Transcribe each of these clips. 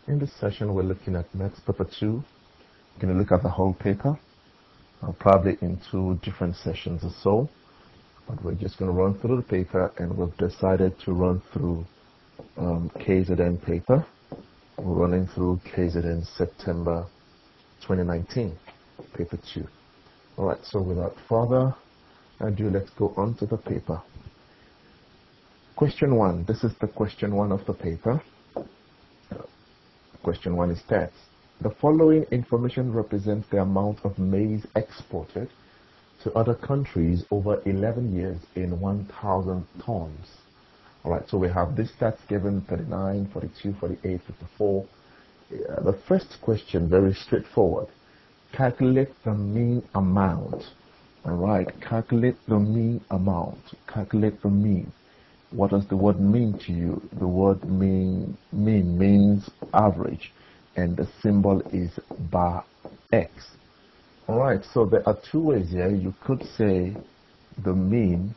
In this session, we're looking at Maths Paper 2. We're going to look at the whole paper, probably in 2 different sessions or so. But we're just going to run through the paper, and we've decided to run through KZN paper. We're running through KZN September 2019, paper 2. All right, so without further ado, let's go on to the paper. Question 1. This is the question 1 of the paper. Question 1 is stats. The following information represents the amount of maize exported to other countries over 11 years in 1,000 tons. All right, so we have this stats given 39, 42, 48, 54. The first question, very straightforward. Calculate the mean amount. All right, calculate the mean amount. Calculate the mean. What does the word mean to you? The word mean means average, and the symbol is bar x. All right, so there are 2 ways here. You could say the mean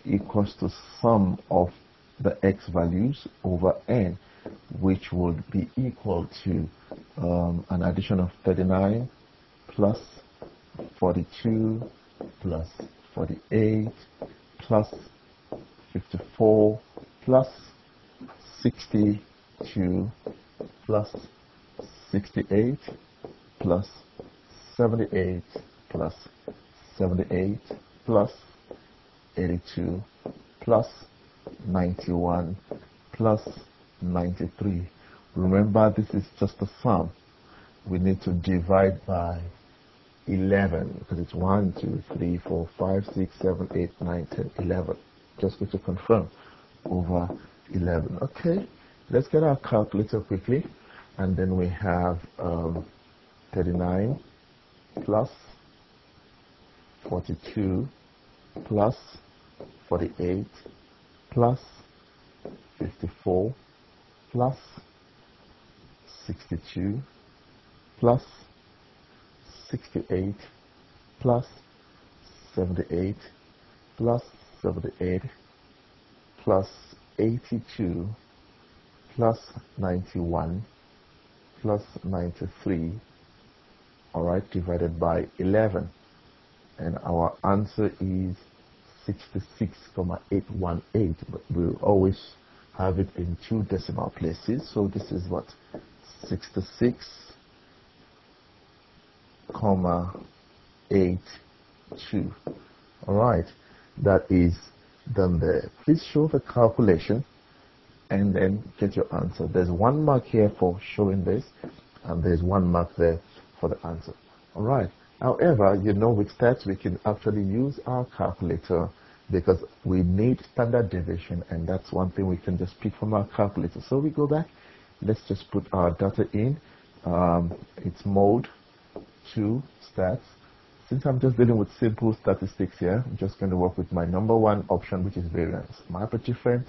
equals to sum of the x values over n, which would be equal to an addition of 39 plus 42 plus 48 plus 54 plus 62 plus 68 plus 78 plus 78 plus 82 plus 91 plus 93. Remember, this is just a sum. We need to divide by 11 because it's 1, 2, 3, 4, 5, 6, 7, 8, 9, 10, 11. Just going to confirm over 11. Okay, let's get our calculator quickly, and then we have 39 plus 42 plus 48 plus 54 plus 62 plus 68 plus 78 plus 78 plus 82 plus 91 plus 93, all right, divided by 11, and our answer is 66,818, but we'll always have it in 2 decimal places. So this is what, 66,82. All right, that is done there. Please show the calculation and then get your answer. There's 1 mark here for showing this, and there's 1 mark there for the answer. All right. However, you know, with stats we can actually use our calculator because we need standard deviation, and that's one thing we can just pick from our calculator. So we go back. Let's just put our data in. It's mode 2 stats. Since I'm just dealing with simple statistics here, I'm just going to work with my number 1 option, which is variance. Map a difference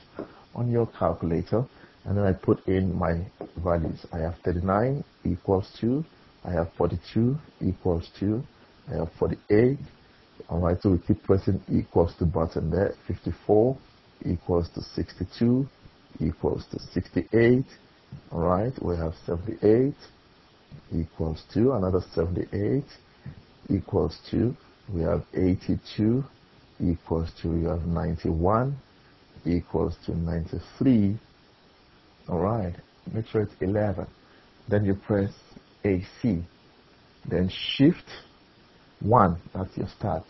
on your calculator, and then I put in my values. I have 39 equals 2. I have 42 equals 2. I have 48. All right, so we keep pressing equals to button there. 54 equals to 62 equals to 68. All right, we have 78 equals to another 78 equals to, we have 82 equals to, we have 91 equals to 93. All right, make sure it's 11. Then you press AC, then shift 1, that's your start.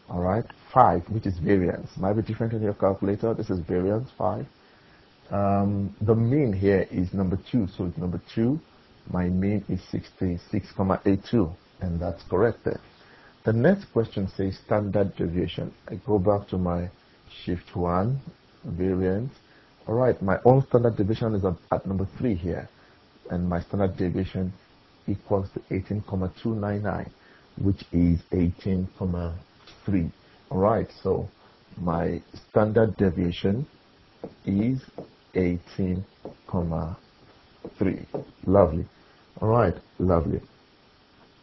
All right, 5, which is variance, might be different in your calculator. This is variance 5. The mean here is number 2, so it's number 2. My mean is 66,82, and that's correct there. The next question says standard deviation. I go back to my shift 1, variance. All right, my own standard deviation is at number 3 here, and my standard deviation equals to 18,299, which is 18,3. All right, so my standard deviation is 18,3. Lovely. All right, lovely.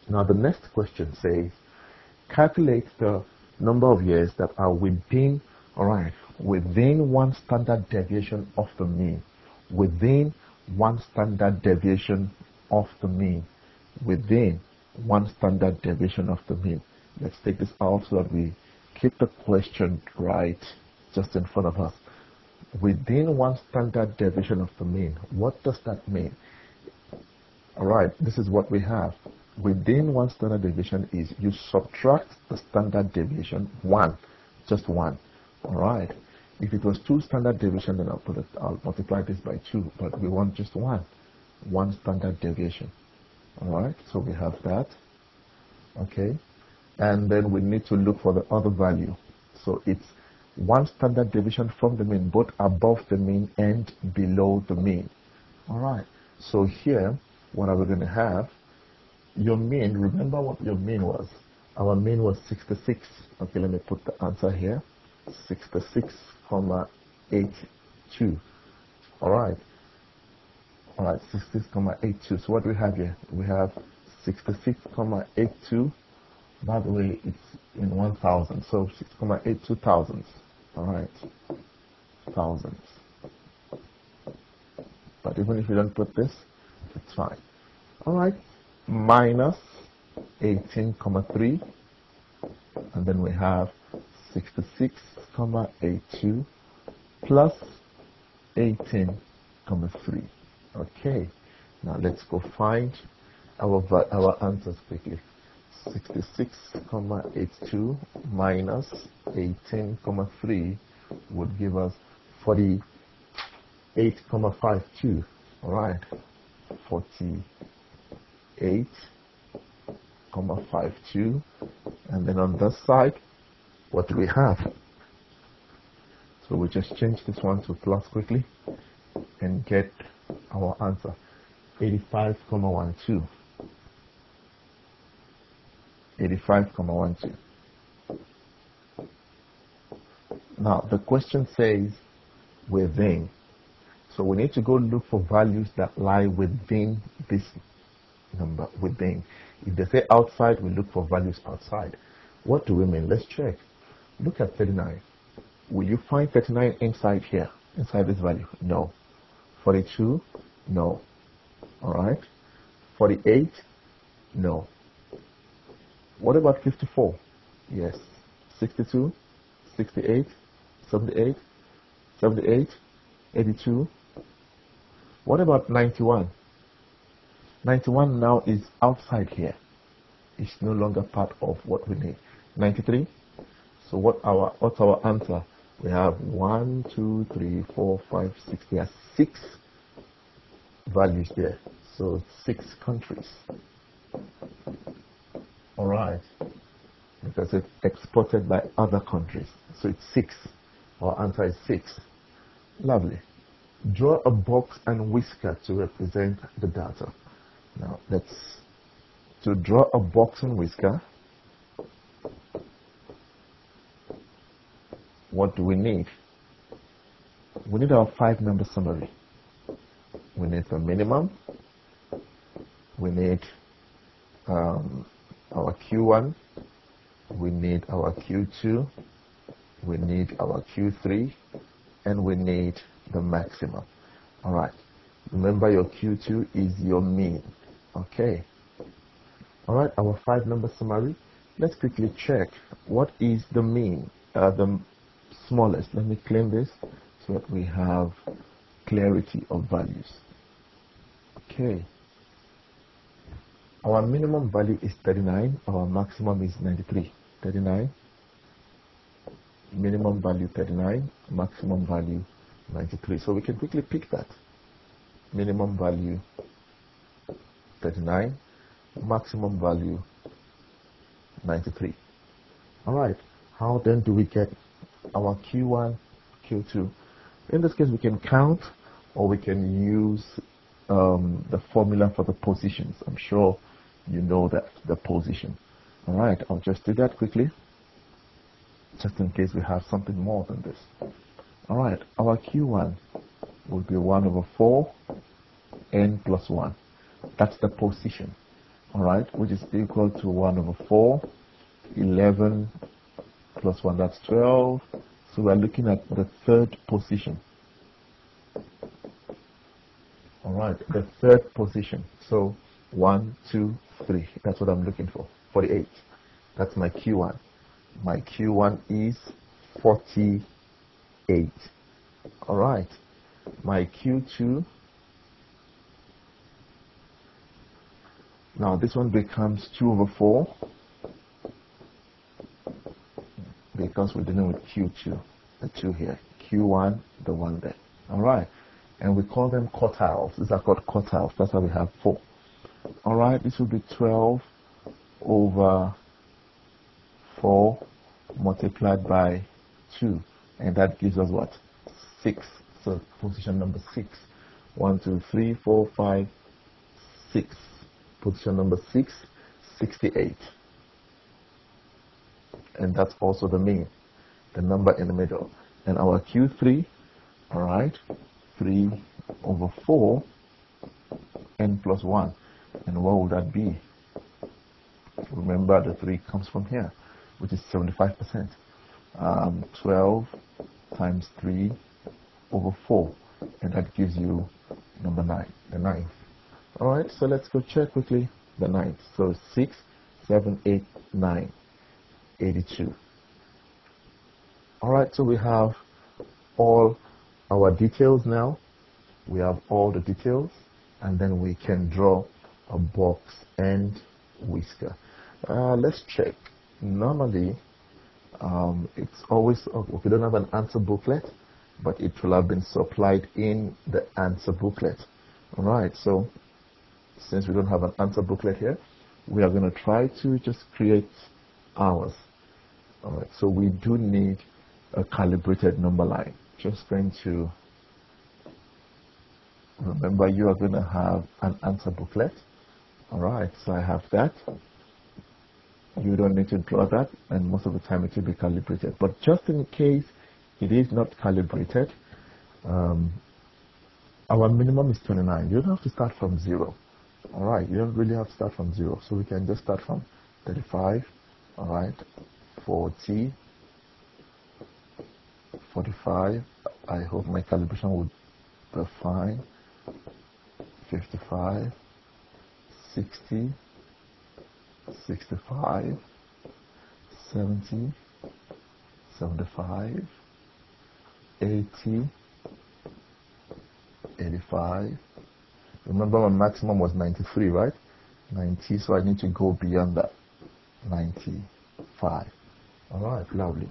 Now the next question says calculate the number of years that are within, all right, within 1 standard deviation of the mean. Within one standard deviation of the mean. Within one standard deviation of the mean. Let's take this out so that we keep the question right just in front of us. Within one standard deviation of the mean. What does that mean? All right, this is what we have. Within one standard deviation is you subtract the standard deviation 1, just 1. All right. If it was 2 standard deviation, then I'll multiply this by 2, but we want just 1 standard deviation. All right, so we have that. Okay, and then we need to look for the other value. So it's one standard deviation from the mean, both above the mean and below the mean. All right, so here, what are we going to have? Your mean, remember what your mean was. Our mean was 66. Okay, let me put the answer here. 66,82. All right. All right, 66,82. So what do we have here? We have 66,82. By the way, it's in 1,000. So 6,82 thousands. All right, thousands. But even if you don't put this, it's fine. All right, minus 18,3. And then we have 66,82 plus 18,3. Okay, now let's go find our answers quickly. 66,82 minus 18,3 would give us 48,52. All right, 48,52. And then on this side, what do we have? So we just change this one to plus quickly and get our answer, 85,12. 85,12. Now the question says within. So we need to go look for values that lie within this number, within. If they say outside, we look for values outside. What do we mean? Let's check. Look at 39. Will you find 39 inside here, inside this value? No. 42? No. All right. 48? No. What about 54? Yes. 62? 68? 78? 78? 82? What about 91? 91 now is outside here. It's no longer part of what we need. 93? So what's our answer? We have 1, 2, 3, 4, 5, 6. There are 6 values there. So 6 countries. All right. Because it's exported by other countries. So it's 6. Our answer is 6. Lovely. Draw a box and whisker to represent the data. Now to draw a box and whisker, what do we need? We need our 5-member summary. We need the minimum. We need our Q1. We need our Q2. We need our Q3. And we need the maximum. All right. Remember, your Q2 is your mean. Okay. All right. Our 5-member summary. Let's quickly check what is the mean, the smallest. Let me claim this so that we have clarity of values. Okay. Our minimum value is 39. Our maximum is 93. 39. Minimum value 39. Maximum value 93. So we can quickly pick that. Minimum value 39. Maximum value 93. All right. How then do we get our Q1, Q2? In this case, we can count, or we can use the formula for the positions. I'm sure you know that, the position. All right, I'll just do that quickly, just in case we have something more than this. All right, our Q1 will be 1 over 4 n plus 1. That's the position. All right, which is equal to 1 over 4, 11 plus 1, that's 12. So we're looking at the third position. All right, the third position. So 1, 2, 3. That's what I'm looking for. 48. That's my Q1. My Q1 is 48. All right. My Q2. Now this one becomes 2 over 4 because we're dealing with Q2, the 2 here. Q1, the 1 there. All right. And we call them quartiles. These are called quartiles. That's why we have 4. All right. This will be 12 over 4 multiplied by 2. And that gives us what? 6. So position number 6. 1, 2, 3, 4, 5, 6. Position number 6, 68. And that's also the mean, the number in the middle. And our Q3, all right, 3 over 4, n plus 1. And what would that be? Remember, the 3 comes from here, which is 75%. 12 times 3 over 4. And that gives you number 9, the 9th. All right, so let's go check quickly the 9th. So 6, 7, 8, 9, 82. All right, so we have all our details now. We have all the details, and then we can draw a box and whisker. Let's check. Normally, it's always, we don't have an answer booklet, but it will have been supplied in the answer booklet. All right, so since we don't have an answer booklet here, we are going to try to just create ours. All right, so we do need a calibrated number line. Just going to remember, you are going to have an answer booklet. All right, so I have that. You don't need to draw that, and most of the time it will be calibrated. But just in case it is not calibrated, our minimum is 29. You don't have to start from 0. All right, you don't really have to start from 0. So we can just start from 35, all right, 40, 45. I hope my calibration would be fine. 55, 60, 65, 70, 75, 80, 85. Remember, my maximum was 93, right? 90, so I need to go beyond that. 95. All right, lovely.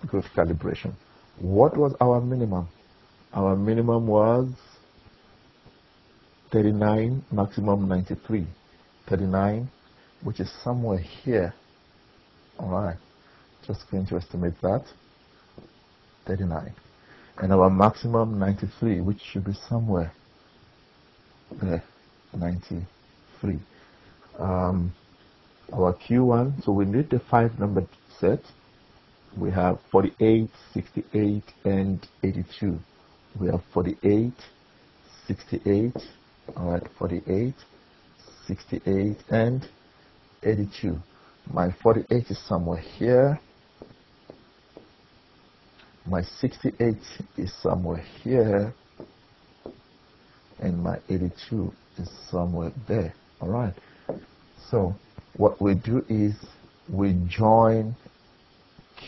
Good calibration. What was our minimum? Our minimum was 39, maximum 93. 39, which is somewhere here. All right, just going to estimate that. 39. And our maximum 93, which should be somewhere there, 93. Our Q1, so we need the 5-number set. We have 48, 68, and 82. We have 48, 68, all right, 48, 68, and 82. My 48 is somewhere here. My 68 is somewhere here. And my 82 is somewhere there. All right. So what we do is we join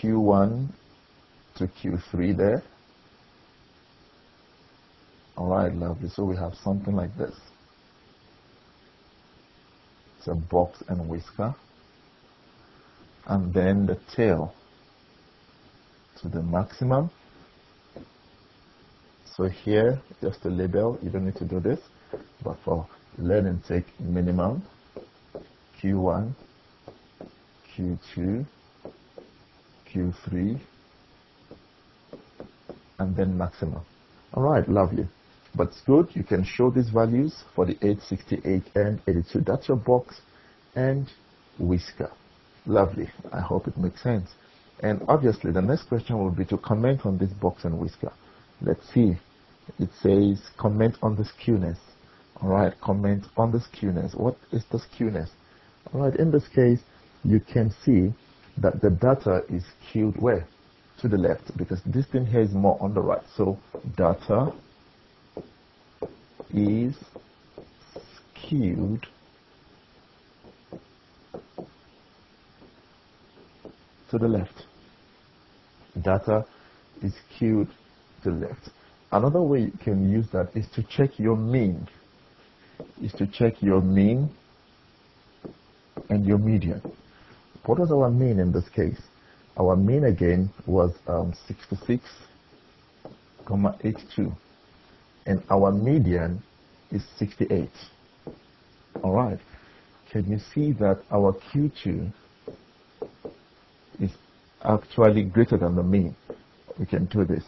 Q1 to Q3 there. All right, lovely. So we have something like this. It's a box and whisker. And then the tail to the maximum. So here, just a label, you don't need to do this, but for learning sake, minimum, Q1, Q2, Q3, and then maximum. All right, lovely. But it's good, you can show these values for the 8, 68, and 82. That's your box and whisker. Lovely. I hope it makes sense. And obviously, the next question will be to comment on this box and whisker. Let's see. It says comment on the skewness. All right, comment on the skewness. What is the skewness? All right, in this case, you can see that the data is skewed where? To the left, because this thing here is more on the right. So data is skewed to the left. Data is skewed to the left. Another way you can use that is to check your mean. And your median. What was our mean in this case? Our mean again was 66,82, and our median is 68. All right. Can you see that our Q2 is actually greater than the mean? We can do this.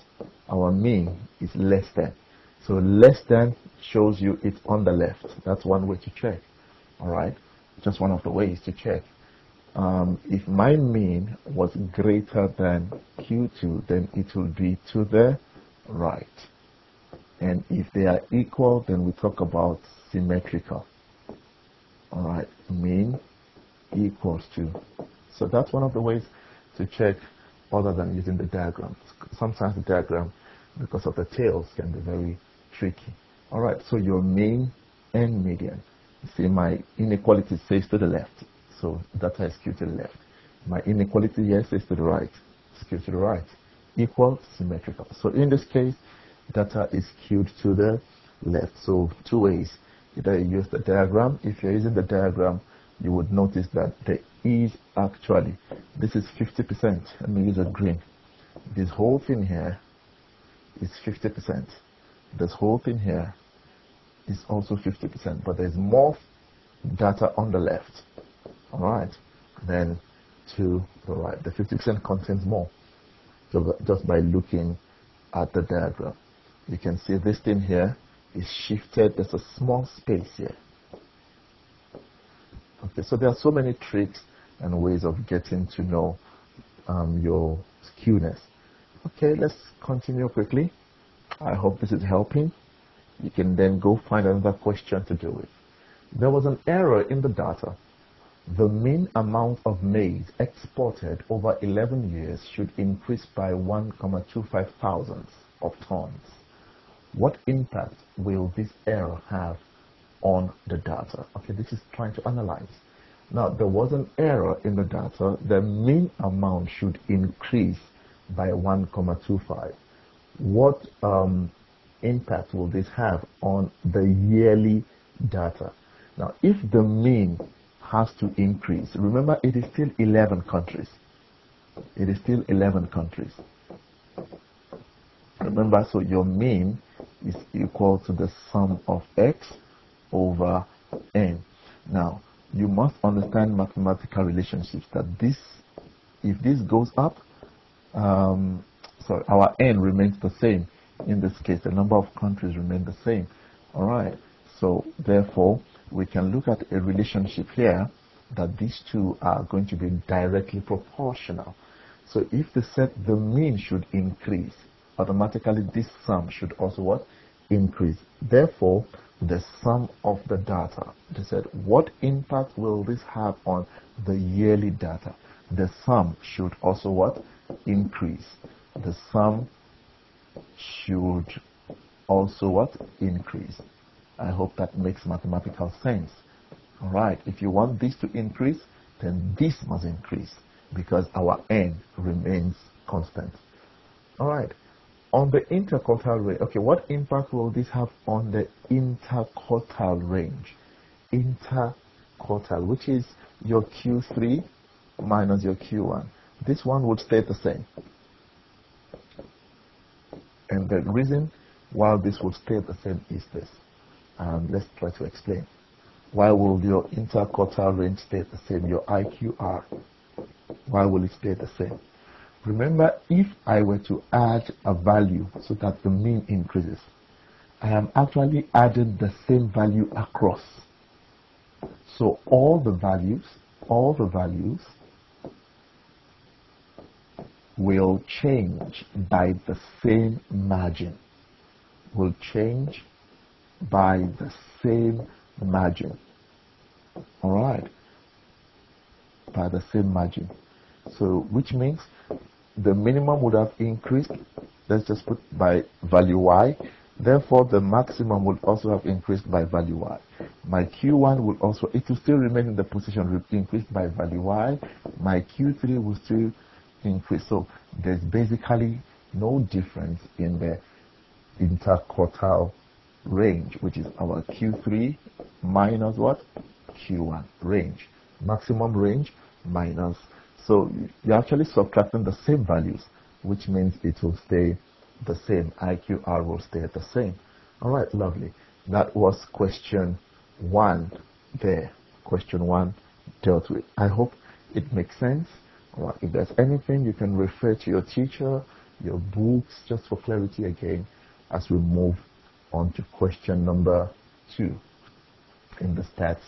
Our mean is less than. So less than shows you it's on the left. That's one way to check. All right. Just one of the ways to check. If my mean was greater than Q2, then it will be to the right. And if they are equal, then we talk about symmetrical. All right, mean equals to. So that's one of the ways to check other than using the diagram. Sometimes the diagram, because of the tails, can be very tricky. All right, so your mean and median. See, my inequality says to the left, so data is skewed to the left. My inequality here says to the right, skewed to the right. Equal, symmetrical. So in this case, data is skewed to the left. So two ways. Either you use the diagram. If you're using the diagram, you would notice that there is actually, this is 50%. Let me use a green. This whole thing here is 50%. This whole thing here is also 50%, but there's more data on the left, all right, than to the right. The 50% contains more. So just by looking at the diagram, you can see this thing here is shifted. There's a small space here. Okay, so there are so many tricks and ways of getting to know your skewness. Okay, let's continue quickly. I hope this is helping. You can then go find another question to do with. There was an error in the data. The mean amount of maize exported over 11 years should increase by 1,25 thousandths of tons. What impact will this error have on the data? Okay, this is trying to analyze. Now, there was an error in the data. The mean amount should increase by 1,25. What impact will this have on the yearly data? Now, if the mean has to increase, remember it is still 11 countries. It is still 11 countries. Remember, so your mean is equal to the sum of x over n. Now, you must understand mathematical relationships that this, if this goes up, sorry, our n remains the same. In this case, the number of countries remain the same. All right. So therefore, we can look at a relationship here that these two are going to be directly proportional. So if they said the mean should increase, automatically this sum should also what? Increase. Therefore, the sum of the data. They said, what impact will this have on the yearly data? The sum should also what? Increase. The sum should also what? Increase. I hope that makes mathematical sense. All right. If you want this to increase, then this must increase because our n remains constant. All right. On the interquartile range, okay, what impact will this have on the interquartile range? Interquartile, which is your Q3 minus your Q1. This one would stay the same. And the reason why this would stay the same is this. Let's try to explain. Why will your interquartile range stay the same? Your IQR. Why will it stay the same? Remember, if I were to add a value so that the mean increases, I am actually adding the same value across. So all the values will change by the same margin. Will change by the same margin. All right, by the same margin. So which means the minimum would have increased. Let's just put by value y. Therefore, the maximum will also have increased by value y. My Q1 will also, it will still remain in the position increased by value y. My Q3 will still increase. So there's basically no difference in the interquartile range, which is our Q3 minus what? Q1 range. Maximum range minus. So you're actually subtracting the same values, which means it will stay the same. IQR will stay the same. All right, lovely. That was question 1 there. Question 1 dealt with. I hope it makes sense. All right, if there's anything, you can refer to your teacher, your books, just for clarity again, as we move on to question number 2 in the stats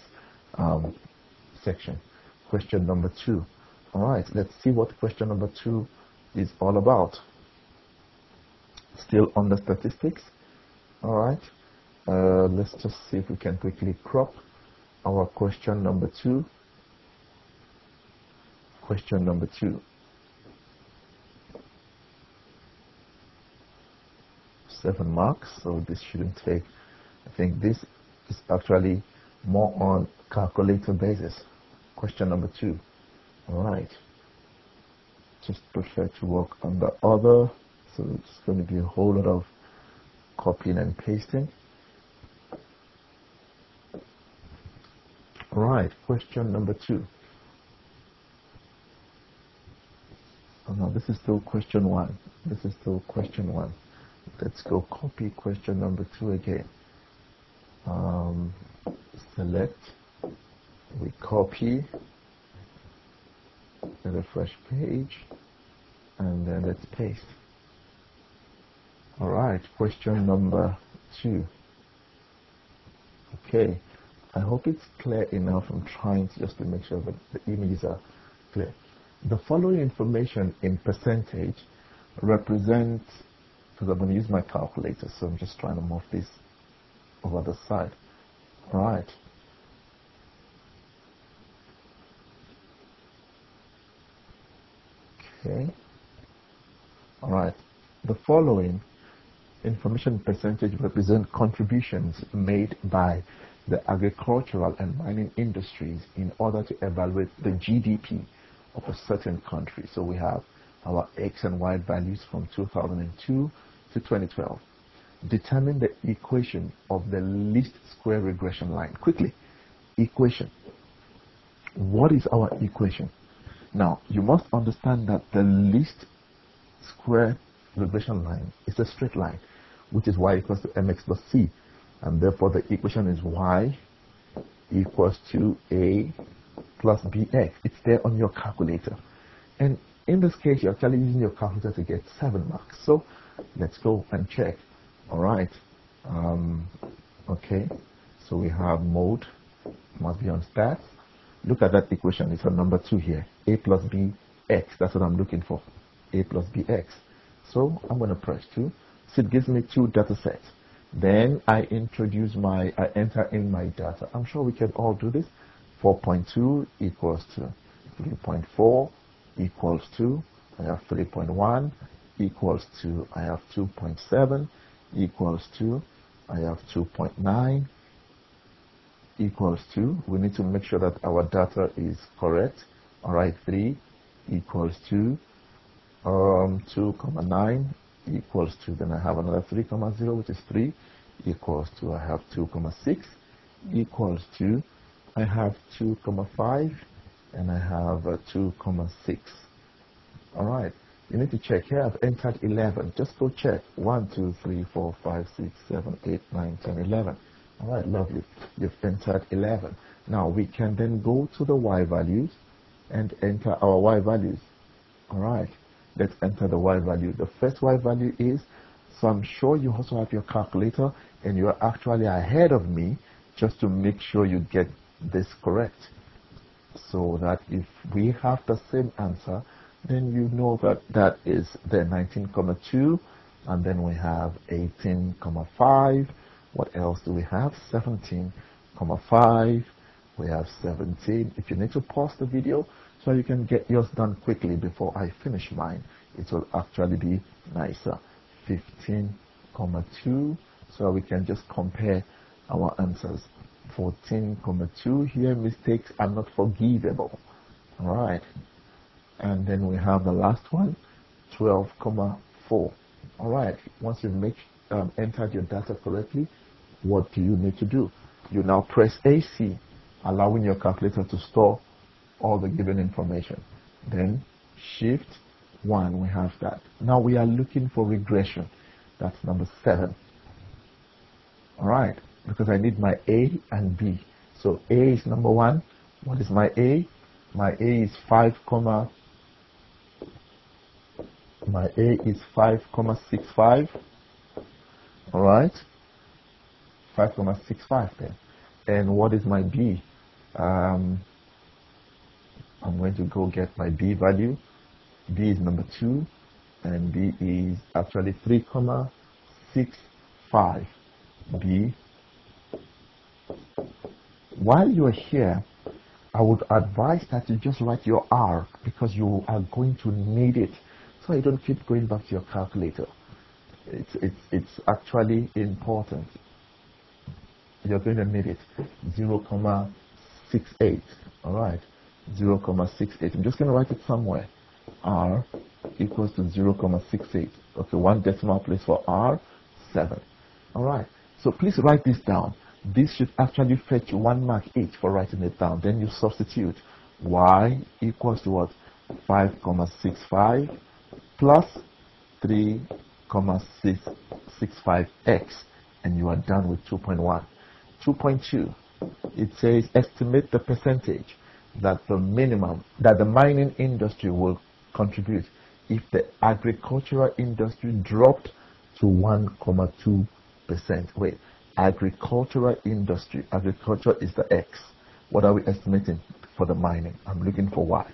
section. Question number 2. All right, let's see what question number 2 is all about. Still on the statistics. All right, let's just see if we can quickly crop our question number 2. Question number 2. 7 marks, so this shouldn't take. I think this is actually more on calculator basis. Question number 2. All right. Just prefer to work on the other, so it's going to be a whole lot of copying and pasting. All right. Question number 2. Oh, no, this is still question 1. This is still question 1. Let's go copy question number 2 again. Select, we copy, get a fresh page, and then let's paste. All right, question number 2. Okay, I hope it's clear enough. I'm trying to just to make sure that the images are clear. The following information in percentage represents, because I'm going to use my calculator, so I'm just trying to move this over the side. All right. Okay. All right. The following information percentage represent contributions made by the agricultural and mining industries in order to evaluate the GDP of a certain country. So we have our X and Y values from 2002 to 2012. Determine the equation of the least square regression line. Quickly, equation. What is our equation? Now, you must understand that the least square regression line is a straight line, which is y equals to mx plus c. And therefore, the equation is y equals to a plus bx. It's there on your calculator. And in this case, you're actually using your calculator to get 7 marks. So let's go and check. All right. Okay. So we have mode, must be on stats. Look at that equation. It's on number 2 here. A plus b x. That's what I'm looking for. A plus bx. So I'm going to press 2. So it gives me 2 data sets. Then I enter in my data. I'm sure we can all do this. 4.2 equals to 3.4 equals to, I have 3.1 equals to, I have 2.7 equals to, I have 2.9 equals to, we need to make sure that our data is correct. All right, 3 equals to 2.9 equals to, then I have another 3.0, which is 3 equals to, I have 2.6 equals to, I have 2.5 and I have 2.6. All right, you need to check here. I've entered 11. Just go check. 1, 2, 3, 4, 5, 6, 7, 8, 9, 10, 11. All right, lovely. You've entered 11. Now we can then go to the y values and enter our y values. All right, let's enter the y value. The first y value is, so I'm sure you also have your calculator and you're actually ahead of me, just to make sure you get this correct, so that if we have the same answer, then you know that that is the 19.2, and then we have 18.5. What else do we have? 17.5. We have 17. If you need to pause the video so you can get yours done quickly before I finish mine, it will actually be nicer. 15.2, so we can just compare our answers. 14,2 here, mistakes are not forgivable. All right. And then we have the last one, 12,4. All right. Once you've entered your data correctly, what do you need to do? You now press AC, allowing your calculator to store all the given information. Then Shift 1, we have that. Now we are looking for regression. That's number 7. All right, because I need my A and B. So A is number 1. What is my A? My A is 5,65. All right, 5,65 then. And what is my B? I'm going to go get my B value. B is number 2, and B is actually 3,65. B. While you are here, I would advise that you just write your R, because you are going to need it, so you don't keep going back to your calculator. It's actually important. You're going to need it. 0,68. All right, 0,68. I'm just going to write it somewhere. R equals to 0,68. Okay, one decimal place for R, 7. All right, so please write this down. This should actually fetch 1 mark each for writing it down. Then you substitute Y equals to what? 5,65 plus 3,665x, and you are done with 2.1. 2.2, it says estimate the percentage that the mining industry will contribute if the agricultural industry dropped to 1,2%. Wait, agricultural industry, agriculture is the X. What are we estimating for the mining? I'm looking for Y.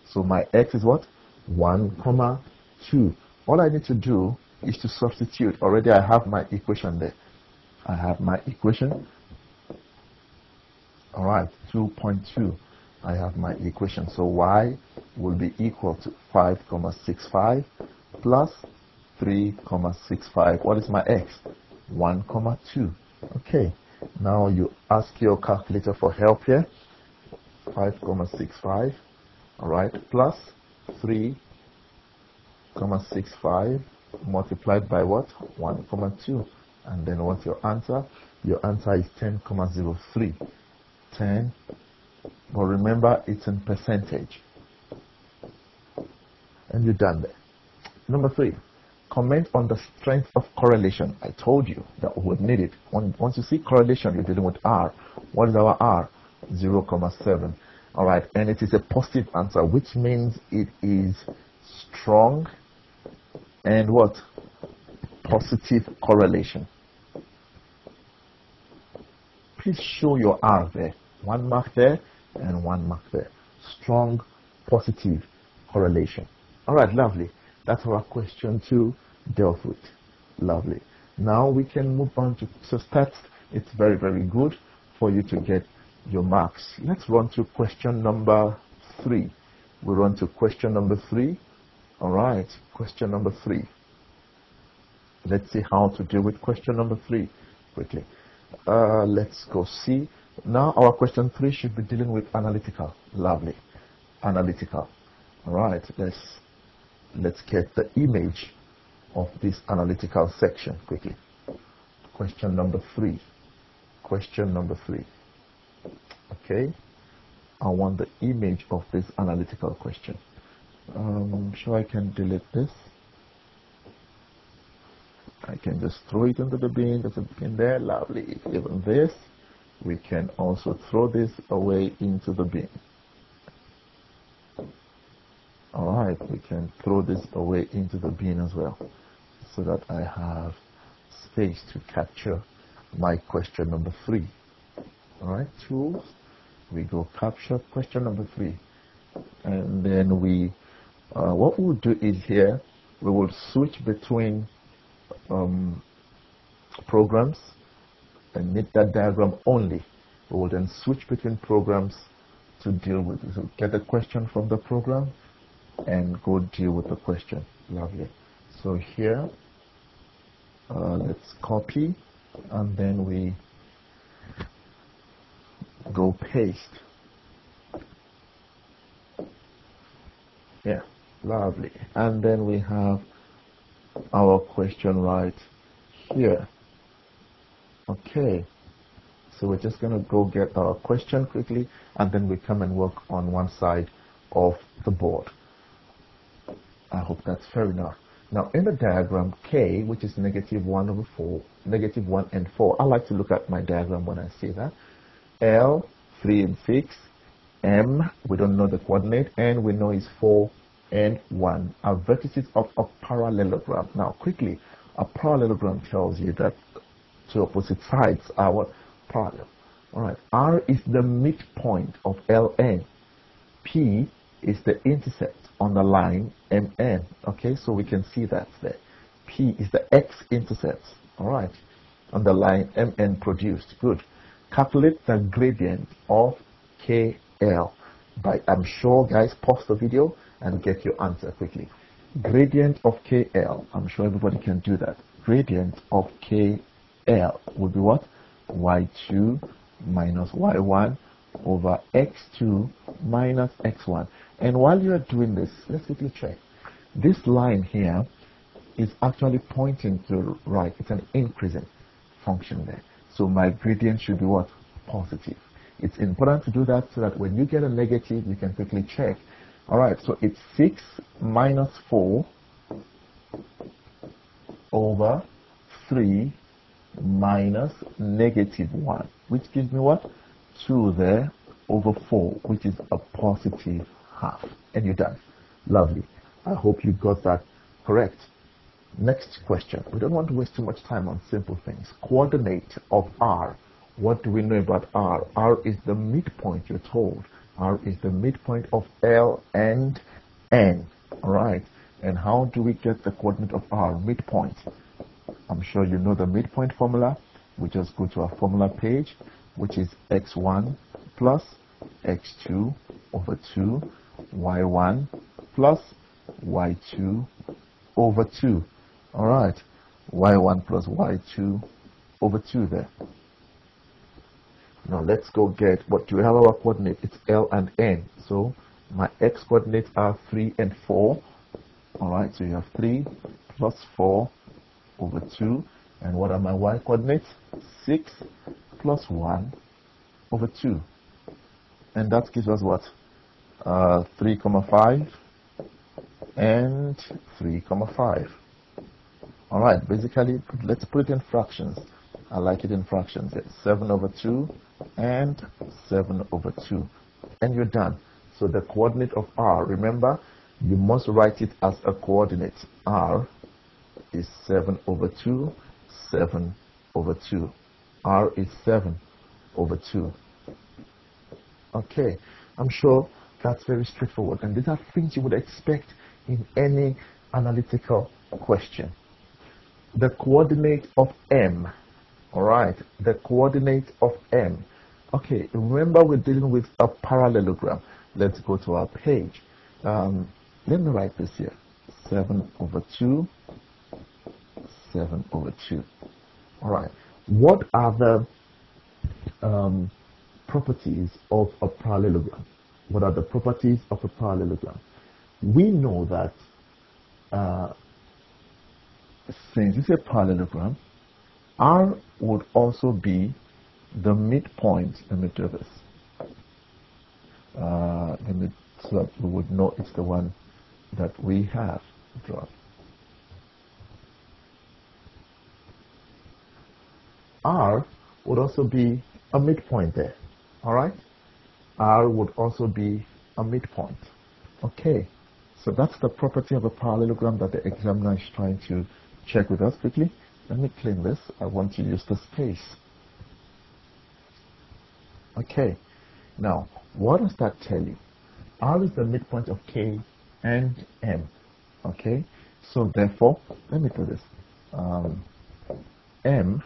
So my X is what? 1,2. All I need to do is to substitute. Already I have my equation there. I have my equation. All right, 2.2. I have my equation. So Y will be equal to 5,65 plus 3,65. What is my X? 1,2. Okay. Now you ask your calculator for help here. 5,65. All right, plus 3,65 multiplied by what? 1,2. And then what's your answer? Your answer is 10,03. 10. But remember, it's in percentage. And you're done there. Number 3, comment on the strength of correlation. I told you that we would need it. Once you see correlation, you're dealing with R. What is our R? 0,7. All right, and it is a positive answer, which means it is strong and what? Positive correlation. Please show your R there. 1 mark there and 1 mark there. Strong, positive correlation. All right, lovely. That's our question 2 dealt with. Lovely. Now we can move on to stats. It's very, very good for you to get your marks. Let's run to question number 3. We run to question number 3. All right, question number 3. Let's see how to deal with question number 3 quickly. Let's go see. Now our question 3 should be dealing with analytical. Lovely. Analytical. All right, let's get the image of this analytical section quickly. Question number 3. Question number 3. Okay. I want the image of this analytical question. I'm sure I can delete this. I can just throw it into the bin. There's a bin there. Lovely. Even this, we can also throw this away into the bin. All right, we can throw this away into the bin as well, so that I have space to capture my question number 3. All right, tools. We go capture question number 3, and then we, what we'll do is here, we will switch between programs and need that diagram only. We will then switch between programs to deal with it. So get a question from the program and go deal with the question. Lovely. So here, let's copy and then we go paste. Yeah, lovely. And then we have our question right here. Okay, so we're just going to go get our question quickly, and then we come and work on one side of the board. I hope that's fair enough. Now, in the diagram, K, which is -1/4, -1 and 4, I like to look at my diagram when I say that. L, 3 and 6, M, we don't know the coordinate, and we know it's 4 and 1 are vertices of a parallelogram. Now, quickly, a parallelogram tells you that two opposite sides are what? Parallel. All right. R is the midpoint of LN. P is the intercept on the line MN. Okay, so we can see that there. P is the x-intercept. All right, on the line MN produced. Good. Calculate the gradient of KL. I'm sure, guys, pause the video and get your answer quickly. Gradient of KL. I'm sure everybody can do that. Gradient of KL would be what? Y2 minus Y1 over X2 minus X1. And while you are doing this, let's quickly check. This line here is actually pointing to the right. It's an increasing function there. So my gradient should be what? Positive. It's important to do that so that when you get a negative, you can quickly check. All right, so it's 6 minus 4 over 3 minus -1, which gives me what? 2 there over 4, which is a positive half. And you're done. Lovely. I hope you got that correct. Next question. We don't want to waste too much time on simple things. Coordinate of R. What do we know about R? R is the midpoint, you're told. R is the midpoint of L and N. All right. And how do we get the coordinate of R? Midpoint. I'm sure you know the midpoint formula. We just go to our formula page, which is x1 plus x2 over 2, y1 plus y2 over 2. All right, y1 plus y2 over 2 there. Now let's go get, what do we have our coordinate? It's L and N. So my x coordinates are 3 and 4. All right, so you have 3 plus 4 over 2. And what are my y coordinates? 6 plus 1 over 2. And that gives us what? 3,5 and 3,5. All right, basically, let's put it in fractions. I like it in fractions. It's 7 over 2 and 7 over 2. And you're done. So the coordinate of R, remember, you must write it as a coordinate. R is 7 over 2, 7 over 2. R is 7 over 2. Okay, I'm sure that's very straightforward. And these are things you would expect in any analytical question. The coordinate of M. All right, the coordinate of M. Okay, remember we're dealing with a parallelogram. Let's go to our page. Let me write this here. 7 over 2, 7 over 2. All right, what are the properties of a parallelogram? What are the properties of a parallelogram? We know that since it's a parallelogram, R would also be the midpoint. Let me do this. So that we would know it's the one that we have drawn. R would also be a midpoint there. All right? R would also be a midpoint. Okay. So that's the property of a parallelogram that the examiner is trying to check with us quickly. Let me clean this. I want to use the space. Okay. Now, what does that tell you? R is the midpoint of K and M. Okay. So therefore, let me do this. M,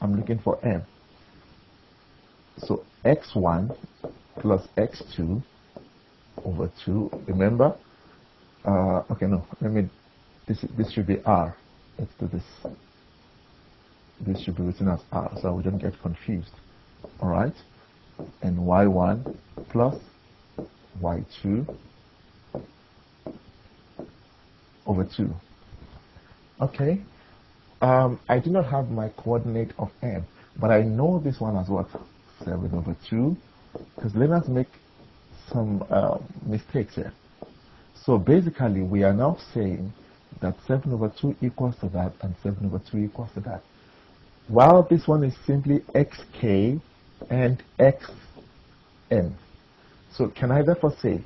I'm looking for M. So x1 plus x2 over 2. Remember? Okay, no. This should be R. Let's do this. this should be written as r, so we don't get confused. All right, and y1 plus y2 over 2. Okay, I do not have my coordinate of m, but I know this one as what? 7 over 2, because let us make some mistakes here. So basically, we are now saying that 7 over 2 equals to that, and 7 over 2 equals to that. While this one is simply xk and xn. So can I therefore say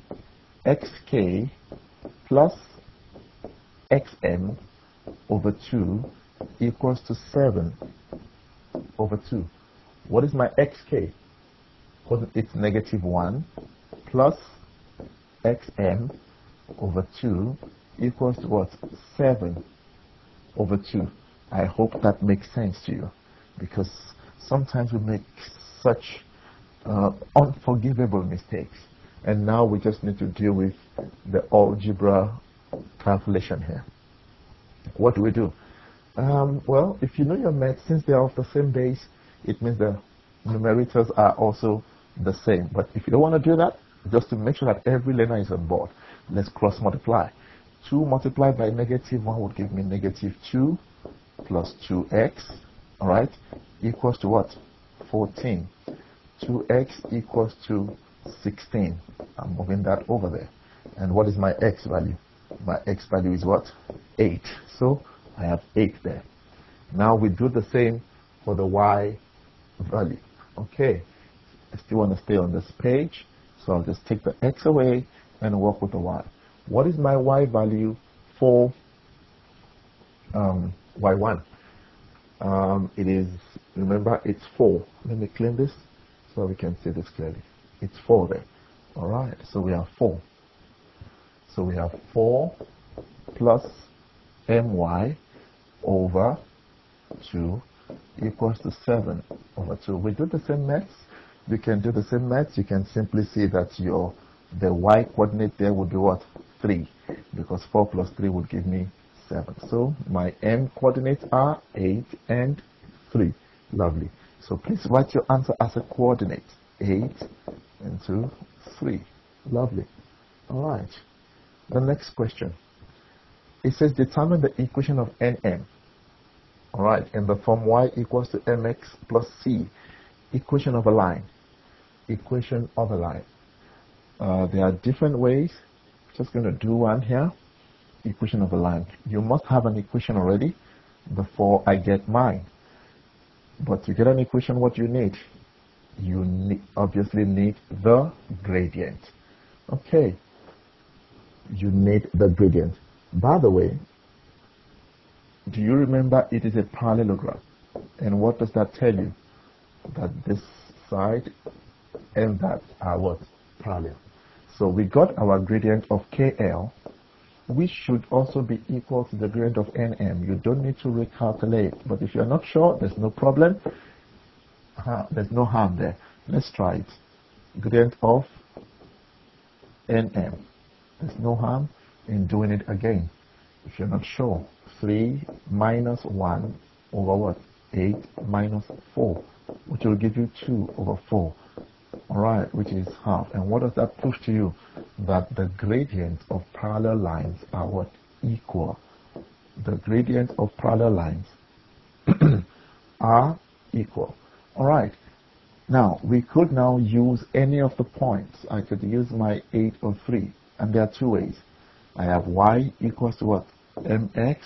xk plus xn over 2 equals to 7 over 2. What is my xk? Well, it's -1 plus xn over 2 equals to what? 7 over 2. I hope that makes sense to you, because sometimes we make such unforgivable mistakes, and now we just need to deal with the algebra calculation here. What do we do? Well, if you know your math, since they are of the same base, it means the numerators are also the same. But if you don't want to do that, just to make sure that every learner is on board, let's cross multiply. 2 multiplied by -1 would give me -2 plus 2x, all right, equals to what? 14. 2x equals to 16. I'm moving that over there. And what is my x value? My x value is what? 8. So I have 8 there. Now we do the same for the y value. Okay, I still want to stay on this page, so I'll just take the x away and work with the y. What is my y value for y1? It is, remember, it's 4. Let me clean this so we can see this clearly. It's 4 there. All right, so we have 4. So we have 4 plus my over 2 equals to 7 over 2. We do the same maths. You can do the same maths. You can simply see that the y coordinate there would be what? 3, because 4 plus 3 would give me 7. So my m coordinates are 8 and 3. Lovely. So please write your answer as a coordinate. 8 into 3. Lovely. All right. The next question. It says determine the equation of nm. All right. In the form y equals to mx plus c. Equation of a line. Equation of a line. There are different ways. Just going to do one here. Equation of a line. You must have an equation already before I get mine. But to get an equation, what you need? You obviously need the gradient. Okay. You need the gradient. By the way, do you remember it is a parallelogram? And what does that tell you? That this side and that are what? Parallel. So we got our gradient of KL, which should also be equal to the gradient of NM. You don't need to recalculate, but if you're not sure, there's no problem. There's no harm there. Let's try it. Gradient of NM. There's no harm in doing it again. If you're not sure, 3 minus 1 over what? 8 minus 4, which will give you 2 over 4. All right, which is half. And what does that prove to you? That the gradients of parallel lines are what? Equal. The gradients of parallel lines are equal. All right. Now, we could now use any of the points. I could use my 8 or 3. And there are two ways. I have y equals to what? mx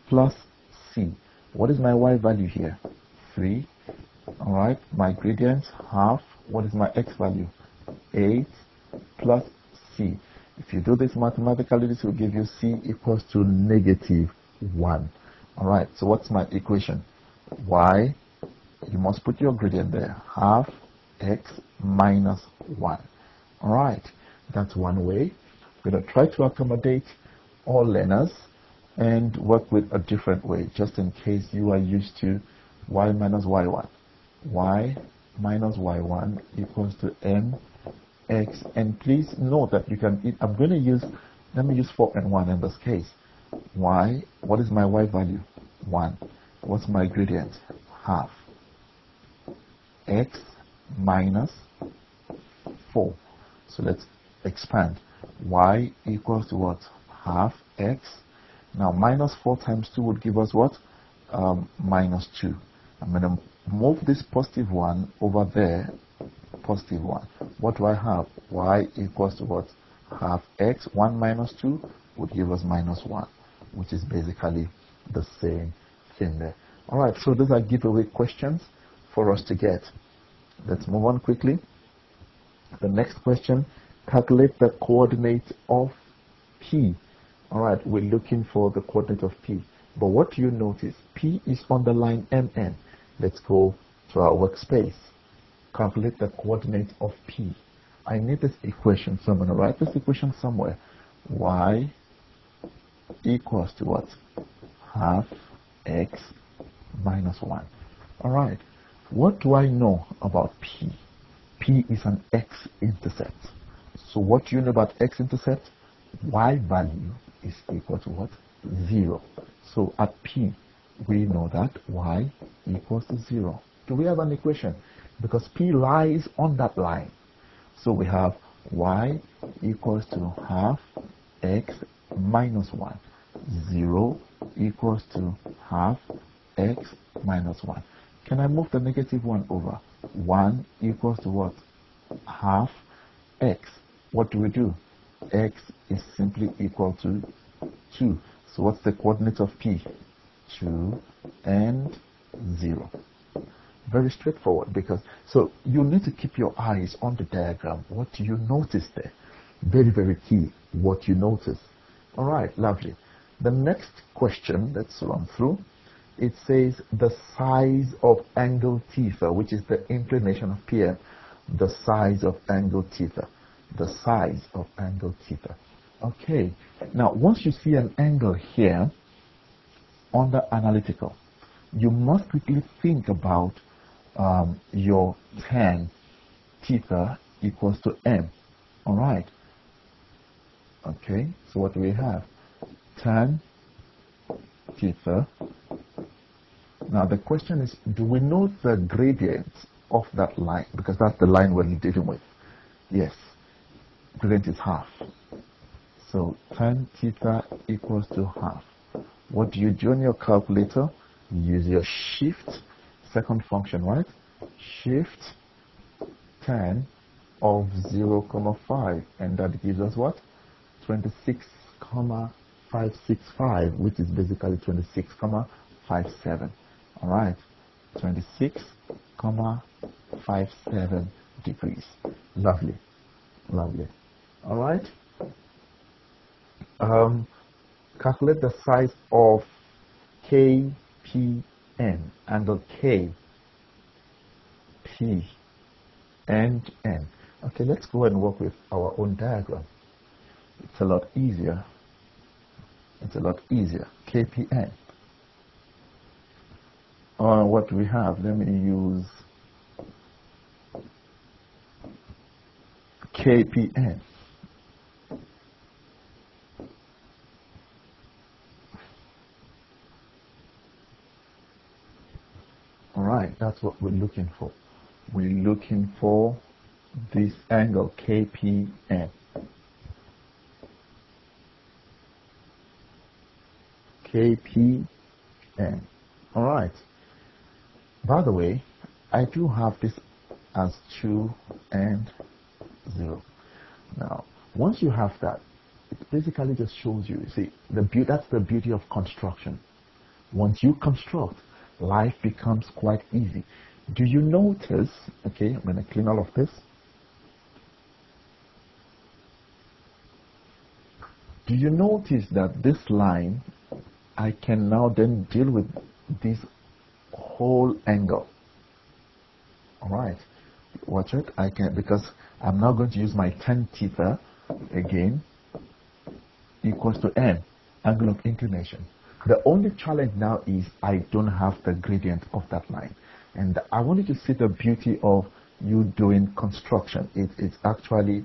plus c. What is my y value here? 3. All right. My gradients, half. What is my x value? 8 plus c. If you do this mathematically, this will give you c equals to -1. All right. So what's my equation? Y, you must put your gradient there. Half x minus 1. All right. That's one way. We're going to try to accommodate all learners and work with a different way, just in case you are used to y minus y1. Y minus y1 equals to mx. And please note that you can, I'm going to use, let me use 4 and 1 in this case. Y, what is my y value? 1. What's my gradient? half x minus 4. So let's expand. Y equals to what? Half x. Now minus 4 times 2 would give us what? Minus 2. I'm going to move this positive 1 over there, positive 1. What do I have? Y equals to what? Half x. 1 minus 2 would give us minus 1, which is basically the same thing there. Alright, so those are giveaway questions for us to get. Let's move on quickly. The next question, calculate the coordinate of P. Alright, we're looking for the coordinate of P. But what do you notice? P is on the line MN. Let's go to our workspace. Calculate the coordinate of P. I need this equation, so I'm going to write this equation somewhere. Y equals to what? Half x minus 1. Alright, what do I know about P? P is an x-intercept. So what do you know about x-intercept? Y value is equal to what? 0. So at P, we know that y equals to 0. Do we have an equation? Because P lies on that line. So we have y equals to half x minus 1. 0 equals to half x minus 1. Can I move the negative 1 over? 1 equals to what? Half x. What do we do? X is simply equal to 2. So what's the coordinate of P? 2 and 0. Very straightforward, because so you need to keep your eyes on the diagram. What do you notice there? Very, very key, what you notice. All right, lovely. The next question, let's run through. It says the size of angle theta, which is the inclination of PM. The size of angle theta. The size of angle theta. Okay, now once you see an angle here on the analytical, you must quickly think about your tan theta equals to m. All right. Okay, so what do we have? Tan theta. Now the question is, do we know the gradient of that line? Because that's the line we're dealing with. Yes, gradient is half. So tan theta equals to half. What do you do on your calculator? You use your shift, second function, right? Shift tan of 0,5, and that gives us what? 26,565, which is basically 26,57. All right, 26,57 degrees. Lovely, lovely. All right. Calculate the size of KPN, angle K, P, and N. Okay, let's go and work with our own diagram. It's a lot easier. It's a lot easier. KPN. What do we have? Let me use KPN. Alright, that's what we're looking for. We're looking for this angle KPN. KPN. Alright. By the way, I do have this as 2 and 0. Now, once you have that, it basically just shows you, see, that's the beauty of construction. Once you construct, life becomes quite easy. Do you notice, okay, I'm going to clean all of this. Do you notice that this line, I can now then deal with this whole angle? All right, watch it. I can, because I'm now going to use my tan theta again equals to n, angle of inclination. The only challenge now is I don't have the gradient of that line. And I want you to see the beauty of you doing construction. It's actually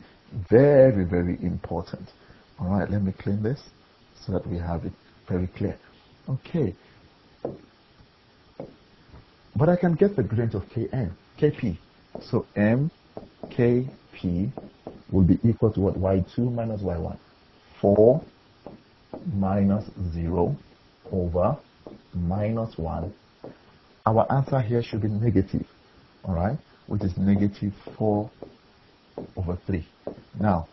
very, very important. All right, let me clean this so that we have it very clear. Okay. But I can get the gradient of Kp. So mKp will be equal to what? Y2 minus y1. 4 minus 0 over minus 1. Our answer here should be negative, all right, which is negative 4 over 3. Now,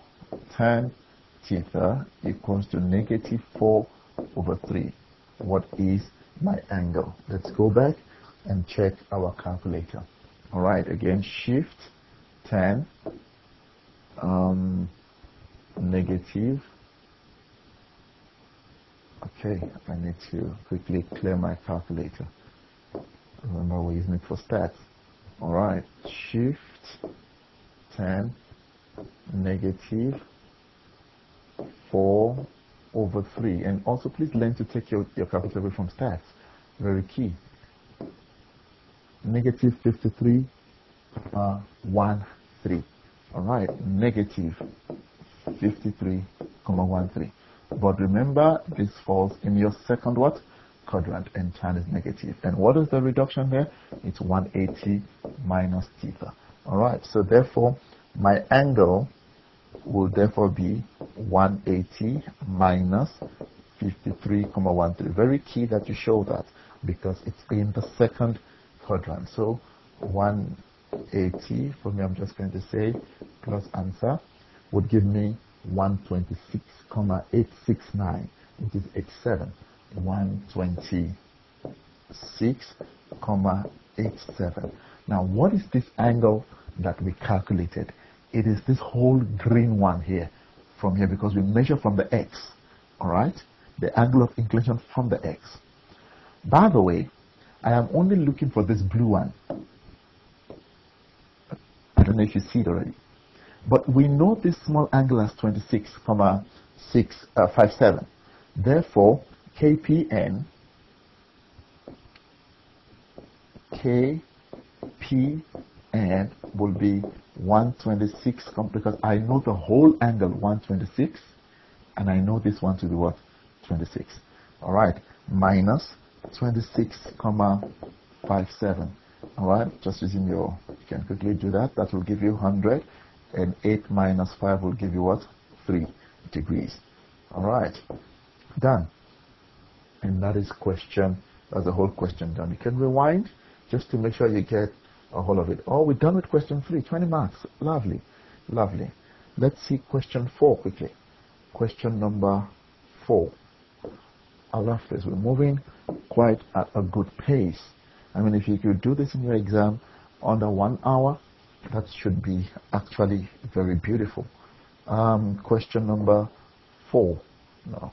tan theta equals to negative 4 over 3. What is my angle? Let's go back and check our calculator. All right, again, shift tan negative. Okay, I need to quickly clear my calculator. Remember, we're using it for stats. All right, shift tan negative 4 over 3. And also, please learn to take your calculator away from stats. Very key. Negative 53, 1, 3. All right, negative 53, 1, 3. But remember, this falls in your second what? Quadrant, and tan is negative. And what is the reduction here? It's 180 minus theta. All right, so therefore, my angle will therefore be 180 minus 53,13. Very key that you show that, because it's in the second quadrant. So 180, for me, I'm just going to say plus answer, would give me 126,869, which is 87. 126,87. Now, what is this angle that we calculated? It is this whole green one here, from here, because we measure from the x, all right? The angle of inclination from the x. By the way, I am only looking for this blue one. I don't know if you see it already. But we know this small angle as 26,657. Therefore, KPN will be 126, because I know the whole angle 126, and I know this one to be what? 26. All right, minus 26,57. All right, just using you can quickly do that. That will give you 100, and 8 minus 5 will give you what? 3 degrees. All right, done. And that is question, that's the whole question done. You can rewind just to make sure you get a whole of it. Oh, we're done with question 3, 20 marks. Lovely, lovely. Let's see question 4 quickly. Question number 4. I love this. We're moving quite at a good pace. I mean, if you could do this in your exam under 1 hour, that should be actually very beautiful. Question number 4. No.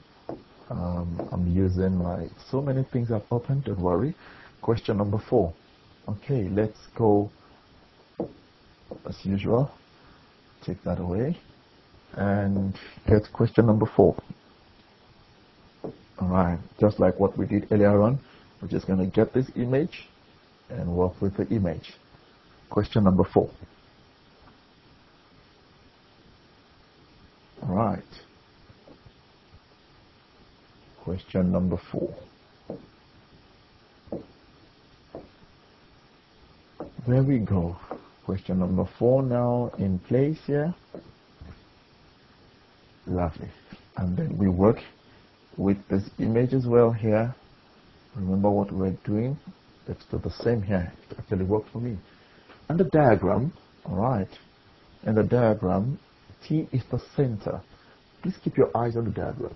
I'm using so many things I've opened, don't worry. Question number 4. Okay, let's go as usual. Take that away and get question number 4. All right, just like what we did earlier on, we're just going to get this image and work with the image. Question number 4. All right. Question number 4. There we go. Question number 4 now in place here. Lovely. And then we work with this image as well here. Remember what we're doing? Let's do the same here. It actually worked for me. And the diagram, all right. In the diagram, T is the center. Please keep your eyes on the diagram.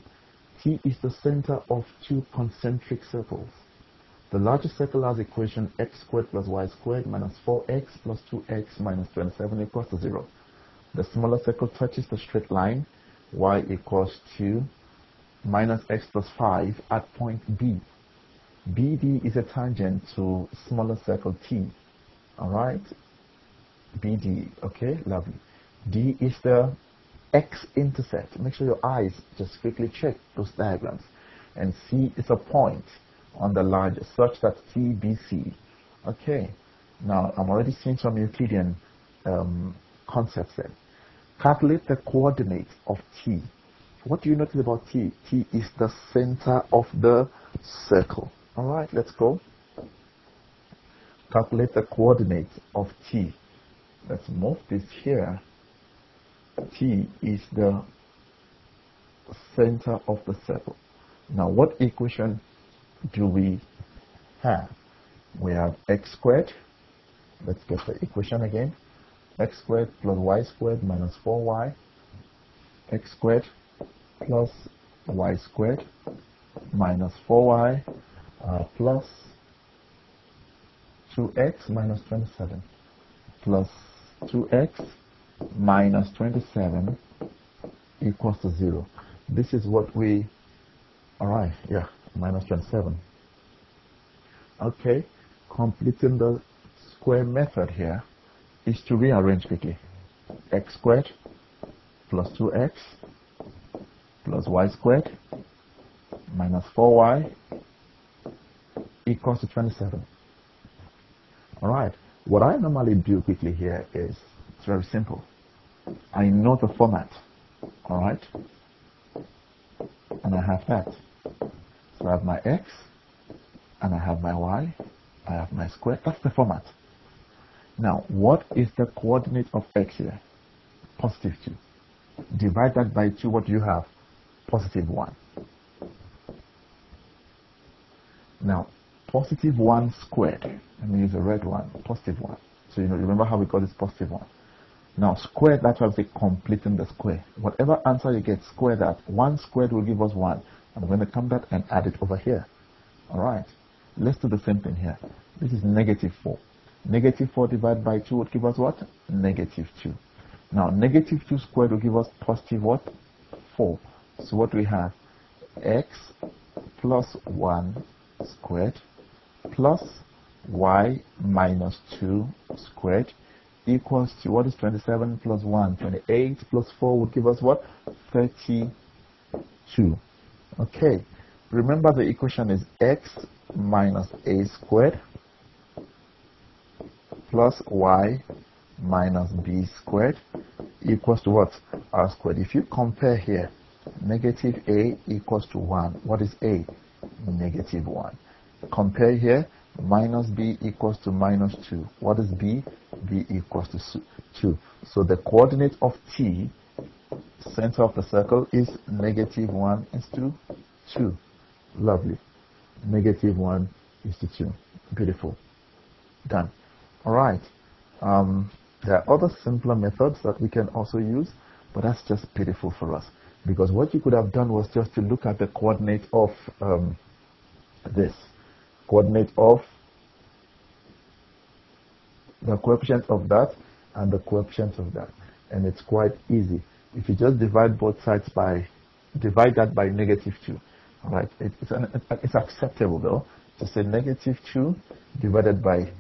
T is the center of 2 concentric circles. The larger circle has equation x squared plus y squared minus 4x plus 2x minus 27 equals to 0. The smaller circle touches the straight line y equals to minus x plus 5 at point B. BD is a tangent to smaller circle T. All right? BD. Okay, lovely. D is the x-intercept. Make sure your eyes just quickly check those diagrams. And C is a point on the line such that TBC. Okay, now I'm already seeing some Euclidean concepts there. Calculate the coordinates of T. What do you notice about T? T is the center of the circle. All right, let's go. calculate the coordinates of t. Let's move this here. T is the center of the circle. Now, what equation do we have? We have x squared. Let's get the equation again. X squared plus y squared minus 4y. X squared plus y squared minus 4y plus 2x minus 27 plus 2x minus 27 equals to 0. This is what we, alright, yeah, minus 27. Okay, completing the square method here is to rearrange quickly. X squared plus 2x plus y squared minus 4y equals to 27. Alright, what I normally do quickly here is, it's very simple. I know the format, alright, and I have that. So I have my x, and I have my y, I have my square. That's the format. Now, what is the coordinate of x here? Positive 2. Divide that by 2, what do you have? Positive 1. Now, positive 1 squared. Let me use a red one. Positive 1. So you know, remember how we got this positive 1. Now, squared, that's why we say completing the square. Whatever answer you get, square that. 1 squared will give us 1. And we're going to come back and add it over here. Alright. Let's do the same thing here. This is negative 4. Negative 4 divided by 2 would give us what? Negative 2. Now, negative 2 squared will give us positive what? 4. So what do we have? X plus 1 squared plus y minus 2 squared equals to, what is 27 plus 1? 28 plus 4 would give us what? 32. Okay. Remember the equation is x minus a squared plus y minus b squared equals to what? R squared. If you compare here, negative a equals to 1. What is a? Negative 1. Compare here, minus b equals to minus 2. What is b? b equals to 2. So the coordinate of t, center of the circle, is negative 1 is to 2. Lovely. Negative 1 is to 2. Beautiful. Done. Alright. There are other simpler methods that we can also use, but that's just beautiful for us. Because what you could have done was just to look at the coordinate of this. Coordinate of the coefficient of that and the coefficient of that. And it's quite easy. If you just divide both sides by, divide that by negative 2. Alright, it's acceptable though to say negative 2 divided by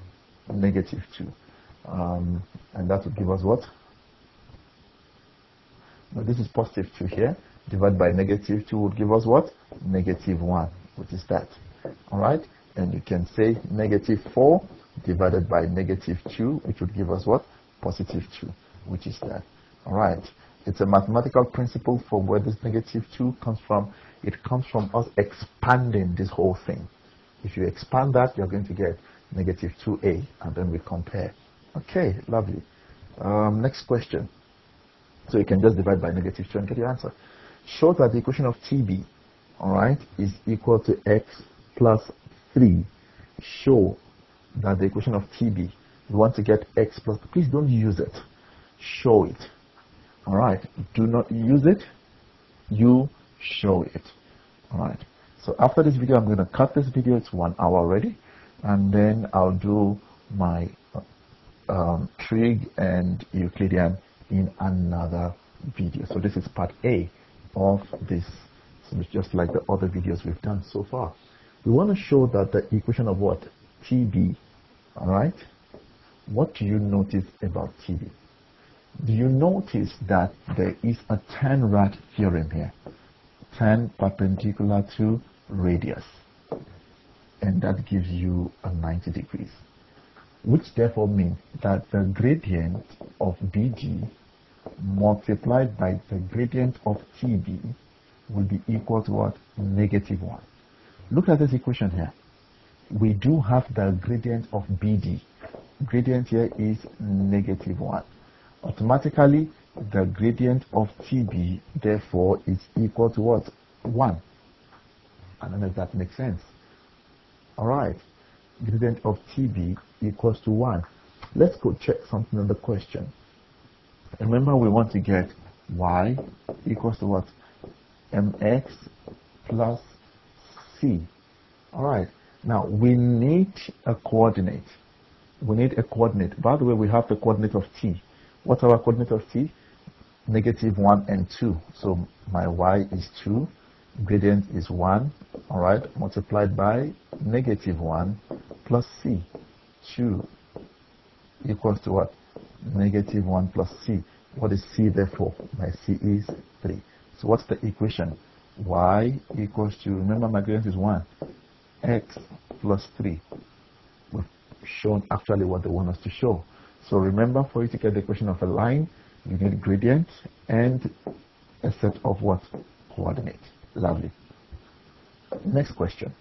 negative 2. And that would give us what? Now this is positive 2 here. Divided by negative 2 would give us what? Negative 1, which is that. Alright, and you can say negative 4 divided by negative 2, which would give us what? Positive 2, which is that. Alright, it's a mathematical principle for where this negative 2 comes from. It comes from us expanding this whole thing. If you expand that, you're going to get negative 2a, and then we compare. Okay, lovely. Next question. So you can just divide by negative 2 and get your answer. Show that the equation of TB, alright, is equal to x plus 3. Show that the equation of TB, you want to get x plus, please don't use it. Show it. Alright, do not use it. You show it. Alright, so after this video, I'm going to cut this video. It's 1 hour already. And then I'll do my trig and Euclidean in another video. So this is part A of this. So it's just like the other videos we've done so far. We want to show that the equation of what? TB. Alright? What do you notice about TB? Do you notice that there is a tan rad theorem here? Tan perpendicular to radius. And that gives you a 90 degrees. Which therefore means that the gradient of BD multiplied by the gradient of TB will be equal to what? Negative 1. Look at this equation here. we do have the gradient of BD. Gradient here is -1. Automatically, the gradient of TB, therefore, is equal to what? 1. I don't know if that makes sense. All right. Gradient of TB equals to 1. Let's go check something on the question. Remember, we want to get y equals to what? mx plus c. All right. Now, we need a coordinate. We need a coordinate. By the way, we have the coordinate of t. What's our coordinate of t? -1 and 2. So my y is 2. Gradient is 1. All right. Multiplied by -1 plus c. 2 equals to what? -1 plus c. What is c therefore? My c is 3. So what's the equation? Y equals to, remember my gradient is 1, x plus 3. We've shown actually what they want us to show. So remember, for you to get the equation of a line, you need gradient and a set of what? Coordinates. Lovely. Next question.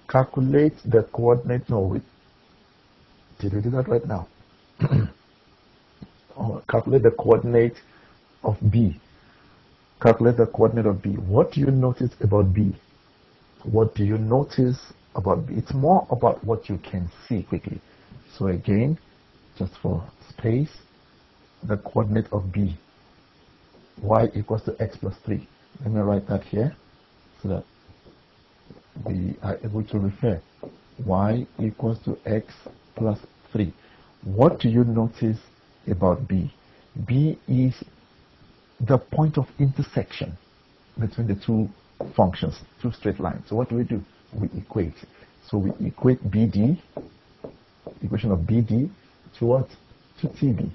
Calculate the coordinate. No, wait. Did we do that right now? Calculate the coordinate of B. Calculate the coordinate of B. What do you notice about B? What do you notice about B? It's more about what you can see quickly. So again, just for space, the coordinate of B. Y equals to x plus 3. Let me write that here so that we are able to refer. Y equals to x plus 3. What do you notice about B? B is the point of intersection between the two functions, two straight lines. So what do? We equate. So we equate BD, equation of BD, to what? To TB.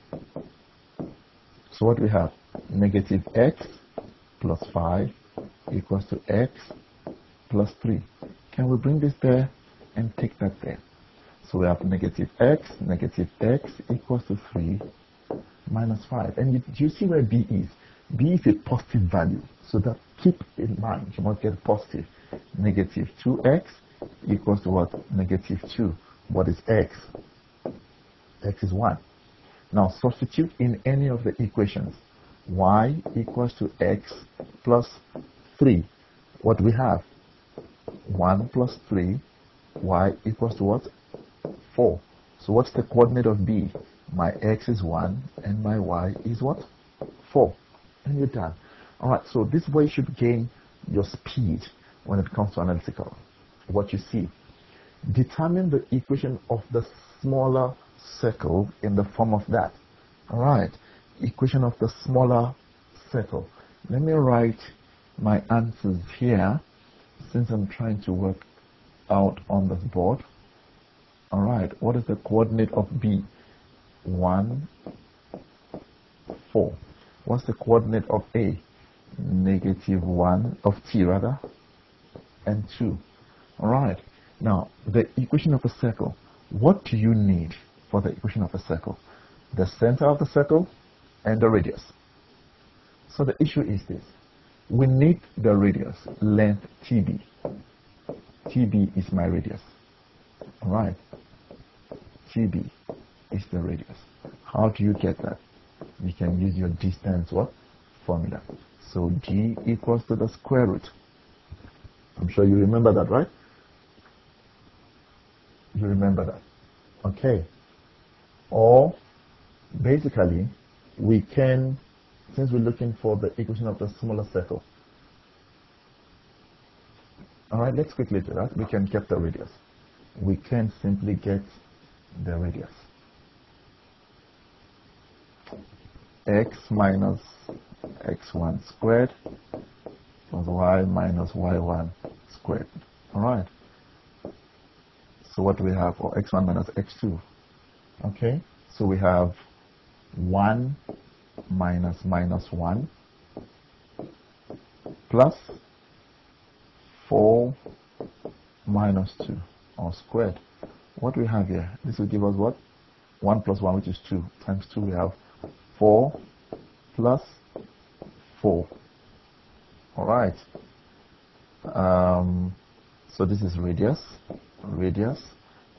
So what we have? -x plus 5 equals to x plus 3. Can we bring this there and take that there? So we have -x equals to 3 minus 5. And you see where B is? B is a positive value. So that keep in mind, you must get positive. -2x equals to what? -2. What is x? X is 1. Now substitute in any of the equations. Y equals to x plus 3. What we have? 1 plus 3. Y equals to what? 4. So what's the coordinate of B? My x is 1 and my y is what? 4. And you're done. All right, so this way you should gain your speed when it comes to analytical. What you see. Determine the equation of the smaller circle in the form of that. All right, equation of the smaller circle. Let me write my answers here since I'm trying to work out on this board. All right, what is the coordinate of B? 1, 4. What's the coordinate of A? -1 of T rather, and 2. All right. Now, the equation of a circle. What do you need for the equation of a circle? The center of the circle and the radius. So the issue is this. We need the radius, length TB. TB is my radius. All right. TB is the radius. How do you get that? You can use your distance what? Formula. So D equals to the square root. I'm sure you remember that, right? You remember that. Okay. Or basically, we can, since we're looking for the equation of the smaller circle. All right, let's quickly do that. We can get the radius. We can simply get the radius. X minus x1 squared plus y minus y1 squared. All right. So what do we have? Or x1 minus x2. Okay. So we have 1 minus minus 1 plus 4 minus 2 or squared. What do we have here? This will give us what? 1 plus 1, which is 2. Times 2, we have 4 plus 4. All right. So this is radius. radius.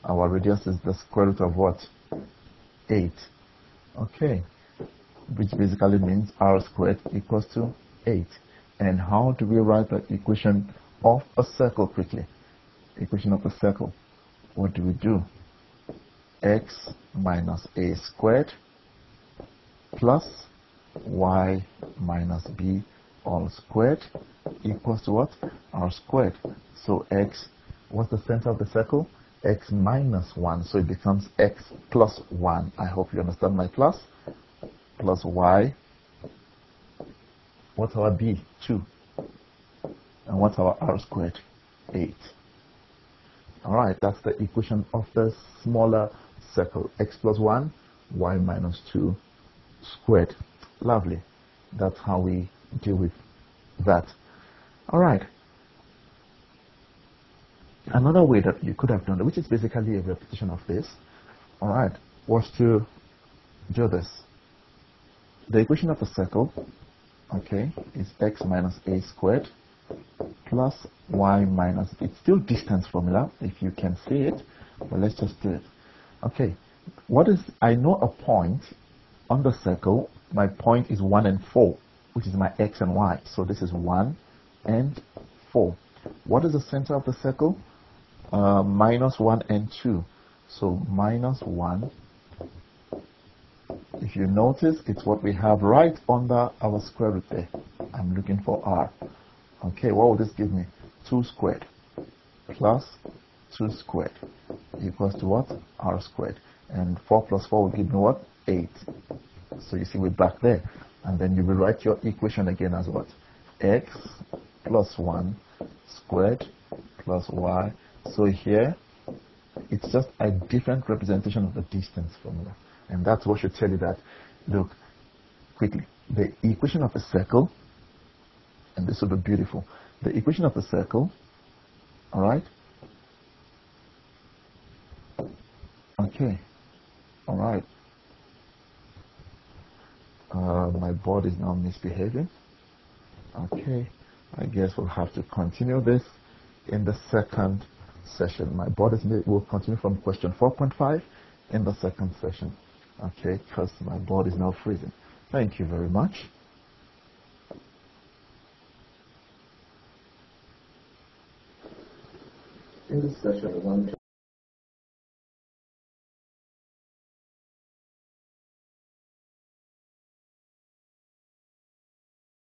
Our radius is the square root of what? 8. Okay, which basically means r squared equals to 8. And how do we write the equation of a circle quickly? Equation of a circle. What do we do? X minus a squared plus y minus b all squared equals to what? R squared. So x, what's the center of the circle? X minus 1. So it becomes x plus 1. I hope you understand my plus. Plus y. What's our b? 2. And what's our r squared? 8. Alright, that's the equation of the smaller circle. X plus 1, y minus 2 squared. Lovely. That's how we deal with that. Alright. Another way that you could have done it, which is basically a repetition of this, alright, was to do this. The equation of a circle, okay, is x minus a squared plus y minus, it's still distance formula, if you can see it, but let's just do it. Okay, what is, I know a point on the circle, my point is 1 and 4, which is my x and y, so this is 1 and 4. What is the center of the circle? Minus 1 and 2, so minus 1. If you notice, it's what we have right under our square root there. I'm looking for r. Okay, what will this give me? 2 squared plus 2 squared equals to what? R squared. And 4 plus 4 will give me what? 8. So you see we're back there. And then you will write your equation again as what? X plus 1 squared plus y. So here, it's just a different representation of the distance formula. And that's what should tell you that, look, quickly, the equation of a circle, and this will be beautiful, the equation of a circle, all right? Okay, all right. My board is now misbehaving. Okay, I guess we'll have to continue this in the second session. My board will continue from question 4.5 in the second session. Okay, because my board is now freezing. Thank you very much. In this session,